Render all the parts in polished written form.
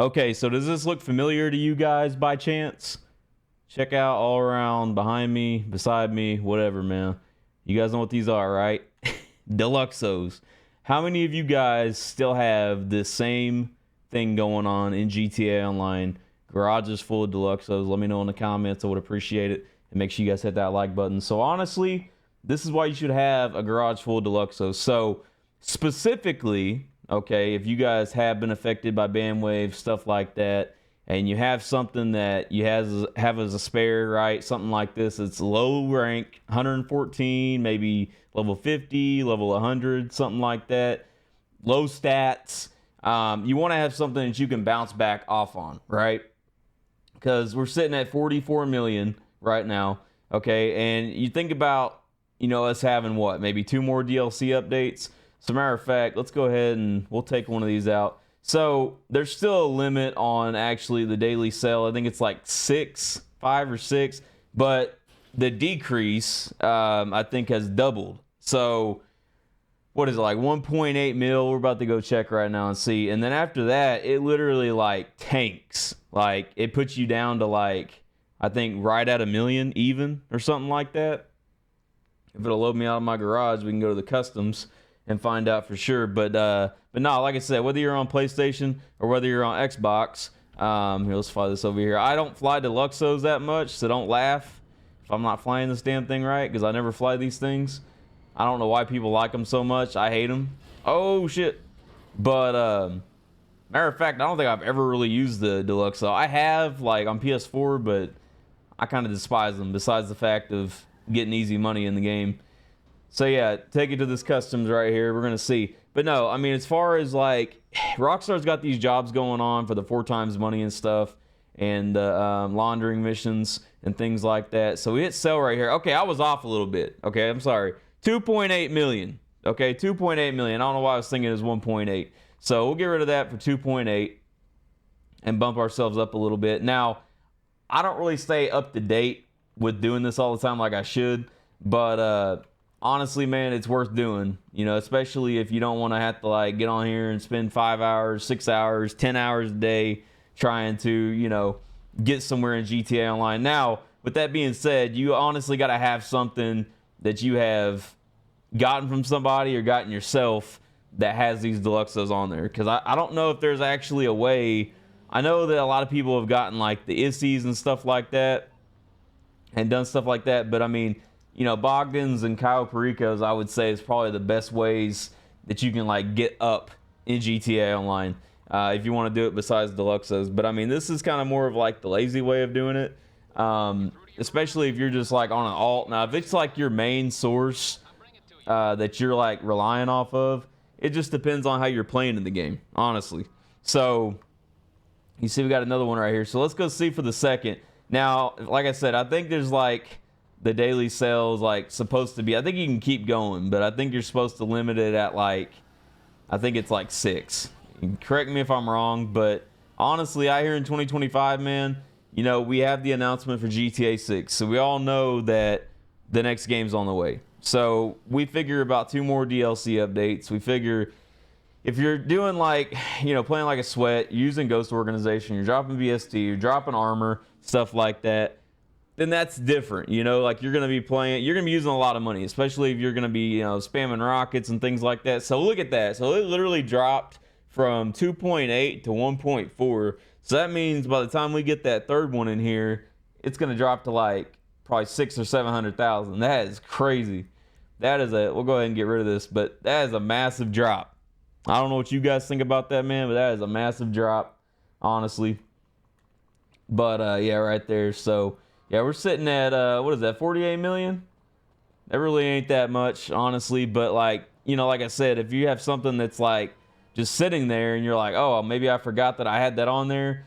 Okay, so does this look familiar to you guys by chance? Check out all around, behind me, beside me, whatever, man. You guys know what these are, right? Deluxos. How many of you guys still have this same thing going on in GTA Online? Garages full of Deluxos. Let me know in the comments. I would appreciate it. And make sure you guys hit that like button. So honestly, this is why you should have a garage full of Deluxos. So specifically, okay, if you guys have been affected by bandwave, stuff like that, and you have something that you have as a spare, right? Something like this. It's low rank, 114, maybe level 50, level 100, something like that. Low stats. You want to have something that you can bounce back off on, right? Because we're sitting at 44 million right now, okay? And you think about, us having what? Maybe 2 more DLC updates. As a matter of fact, let's go ahead and we'll take one of these out. So there's still a limit on actually the daily sale. I think it's like 5 or 6, but the decrease I think has doubled. So what is it, like 1.8 mil? We're about to go check right now and see. And then after that, it literally like tanks. Like it puts you down to like, I think right at 1 million even or something like that. If it'll load me out of my garage, we can go to the customs and find out for sure. But no, like I said, whether you're on PlayStation or whether you're on Xbox, here, let's fly this over here. I don't fly Deluxos that much, so don't laugh if I'm not flying this damn thing right, because I never fly these things. I don't know why people like them so much. I hate them. Oh shit. But matter of fact, I don't think I've ever really used the Deluxo. I have like on PS4, but I kind of despise them. Besides the fact of getting easy money in the game. So yeah, take it to this customs right here. We're gonna see. But no, I mean, as far as like Rockstar's got these jobs going on for the 4 times money and stuff, and laundering missions and things like that. So we hit sell right here. Okay, I was off a little bit. Okay, I'm sorry. 2.8 million. Okay, 2.8 million. I don't know why I was thinking it was 1.8. So we'll get rid of that for 2.8 and bump ourselves up a little bit. Now, I don't really stay up to date with doing this all the time like I should, but honestly, man, it's worth doing, especially if you don't want to have to like get on here and spend 5 hours, 6 hours, 10 hours a day trying to, get somewhere in GTA Online. Now, with that being said, you honestly got to have something that you have gotten from somebody or gotten yourself that has these Deluxos on there. Because I don't know if there's actually a way. I know that a lot of people have gotten like the ISIs and stuff like that and done stuff like that. But I mean, Bogdan's and Kyle Perico's, I would say, is probably the best ways that you can like get up in GTA Online if you want to do it besides Deluxos. But I mean, this is kind of more of like the lazy way of doing it, especially if you're just like on an alt. Now, if it's like your main source that you're like relying off of, it just depends on how you're playing in the game, honestly. So you see, we got another one right here. So let's go see for the second. Now, like I said, I think there's like the daily sales like supposed to be. I think you can keep going, but I think you're supposed to limit it at like, I think it's like 6. Correct me if I'm wrong, but honestly, out here in 2025, man, we have the announcement for GTA 6. So we all know that the next game's on the way. So we figure about 2 more DLC updates. We figure if you're doing like, playing like a sweat, using Ghost Organization, you're dropping VST, you're dropping armor, stuff like that, then that's different. Like you're going to be playing, you're going to be using a lot of money, especially if you're going to be, spamming rockets and things like that. So look at that. So it literally dropped from 2.8 to 1.4. So that means by the time we get that third one in here, it's going to drop to like probably 600,000 or 700,000. That is crazy. We'll go ahead and get rid of this, but that is a massive drop. I don't know what you guys think about that, man, but that is a massive drop, honestly. But yeah, right there. So yeah, we're sitting at what is that, 48 million? That really ain't that much, honestly. But like, like I said, if you have something that's like just sitting there and you're like, oh, maybe I forgot that I had that on there,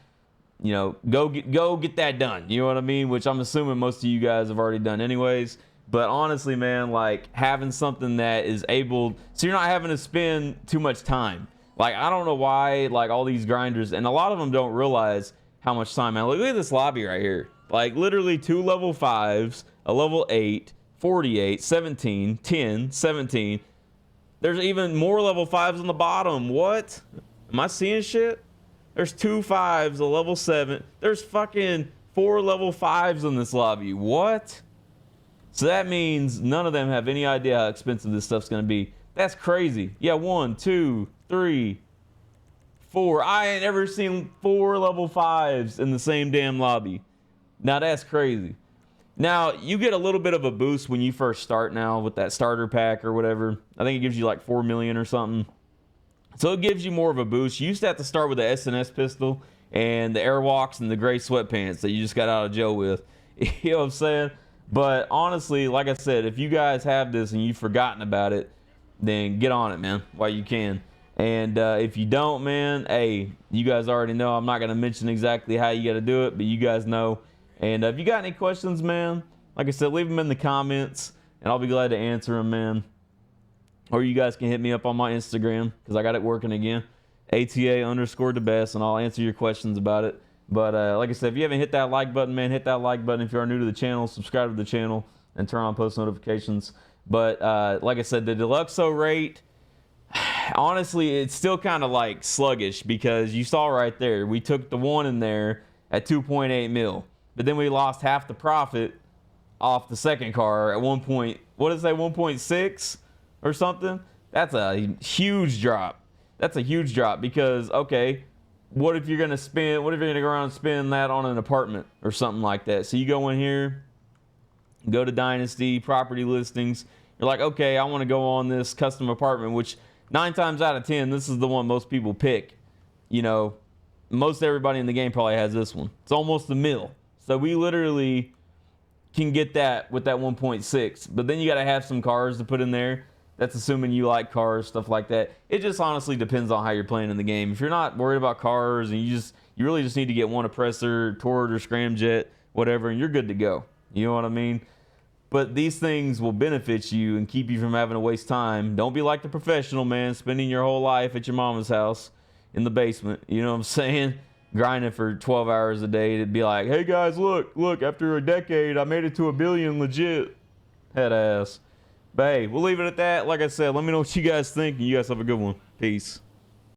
go get that done. You know what I mean? Which I'm assuming most of you guys have already done anyways. But honestly, man, like having something that is able, so you're not having to spend too much time. Like, I don't know why, like all these grinders, and a lot of them don't realize how much time, man. Look at this lobby right here. Like literally 2 level 5s, a level 8, 48, 17, 10, 17. There's even more level 5s on the bottom. What? Am I seeing shit? There's 2 5s, a level 7. There's fucking 4 level 5s in this lobby. What? So that means none of them have any idea how expensive this stuff's gonna be. That's crazy. Yeah, 1, 2, 3, 4. I ain't ever seen 4 level 5s in the same damn lobby. Now that's crazy. Now you get a little bit of a boost when you first start now with that starter pack or whatever. I think it gives you like 4 million or something. So it gives you more of a boost. You used to have to start with the S&S pistol and the airwalks and the gray sweatpants that you just got out of jail with. You know what I'm saying? But honestly, like I said, if you guys have this and you've forgotten about it, then get on it, man, while you can. And if you don't, man, hey, you guys already know. I'm not going to mention exactly how you got to do it, but you guys know. And if you got any questions, man, like I said, leave them in the comments, and I'll be glad to answer them, man. Or you guys can hit me up on my Instagram, because I got it working again, ATA_the best, and I'll answer your questions about it. But like I said, if you haven't hit that like button, man, hit that like button. If you are new to the channel, subscribe to the channel, and turn on post notifications. But like I said, the Deluxo rate, honestly, it's still kind of like sluggish, because you saw right there, we took the one in there at 2.8 mil, but then we lost half the profit off the second car at 1 point, what did it say, 1.6 or something? That's a huge drop. That's a huge drop, because okay, what if you're gonna go around and spend that on an apartment or something like that? So you go in here, go to Dynasty property listings, you're like, okay, I want to go on this custom apartment, which 9 times out of 10, this is the one most people pick. You know, most everybody in the game probably has this one. It's almost a mil. So we literally can get that with that 1.6. But then you got to have some cars to put in there. That's assuming you like cars, stuff like that. It just honestly depends on how you're playing in the game. If you're not worried about cars and you really just need to get one oppressor, Tord or scramjet, whatever, and you're good to go. You know what I mean? But these things will benefit you and keep you from having to waste time. Don't be like the professional, man, spending your whole life at your mama's house in the basement. You know what I'm saying? Grinding for 12 hours a day to be like, hey guys, look, after a decade, I made it to 1 billion legit. Head ass. But hey, we'll leave it at that. Like I said, let me know what you guys think, and you guys have a good one. Peace.